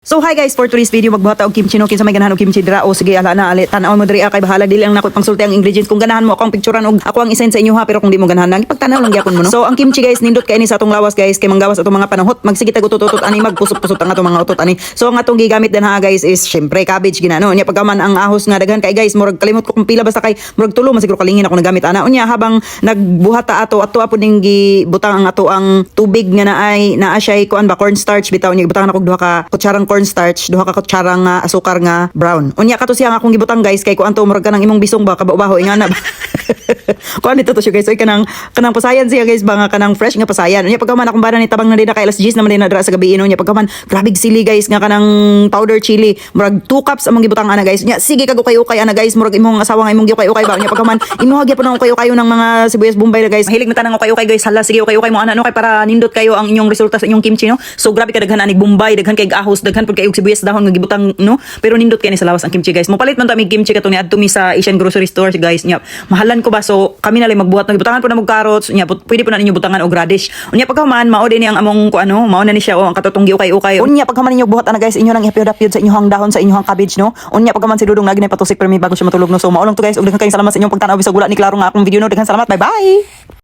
So hi guys, for today's video magbuhat og kimchi no kinsa may ganahan og kimchi dira o sige ala na ali tan-aw mo diri kay bahala dili lang nako pangsulti ang ingredients kung ganahan mo ako ang picturean og ako ang isend sa inyo ha pero kung di mo ganahan nang ipagtanaw lang gyapon mo no. So ang kimchi guys nindot kay ni sa atong lawas guys kay manggawas atong mga panahot magsige tag utot-utot ani magpusot-pusot ang atong mga utot ani. So ang atong gigamit din ha guys is syempre cabbage ginano nya pagkaman ang ahos nga daghan kay guys murag kalimot ko kung pila basta kay murag tulo man siguro kalingin ako nagamit ana unya habang nagbuhat ta ato apod ning gibutang ang ato ang tubig nga naa siya kuan ba cornstarch bitaw nya gibutang ako duha ka kutsarang cornstarch duha ka kutsarang asukar nga brown. Unya kato siya nga akong gibutang guys kay kuan to murag kanang imong bisong ba kabaw-baho ingana ba. Kuan dito to siya guys oy kanang pasayan siya guys ba nga kanang fresh nga pasayan. Unya pagkaman akong bana ni tabang na din na kay alas 10 naman din na dira sa gabi unya pagkaman grabe sili guys nga kanang powder chili murag 2 cups among gibutang ana guys. Unya sige kag ukay-ukay ana guys murag imong asawa nga imong giukay-ukay ba unya pagkaman imuha gyapon ang ukay-ukay ng mga sibuyas bombay na guys. Mahilig na tanang ukay-ukay guys hala sige ukay-ukay mo ana no kay para nindot kayo ang inyong resulta sa inyong kimchi no. So grabe ka daghan ani bombay daghan kay ahos daghan pud kay og sibuyas dahon nga gibutang no pero nindot kay ni sa lawas ang kimchi guys. Mopalit man ta mig kimchi kato ni adto mi sa Asian grocery store guys nya. Mahalan ko ba so kami na lang magbuhat ng gibutangan po na mag carrots nya pwede po na ninyo butangan og radish. Unya pagkaman mao din ang among ko ano mao na ni siya ang katutong giukay-ukay. Unya pagkaman ninyo buhat ana guys inyo nang ihapyod-apyod sa inyong dahon sa inyong cabbage no. Unya pagkaman si Dudong lagi na patusik pero mi bago siya matulog no. So mao lang to guys ug daghan kayong salamat sa inyong pagtanaw bisag wala ni klaro nga akong video no. Daghan salamat bye bye.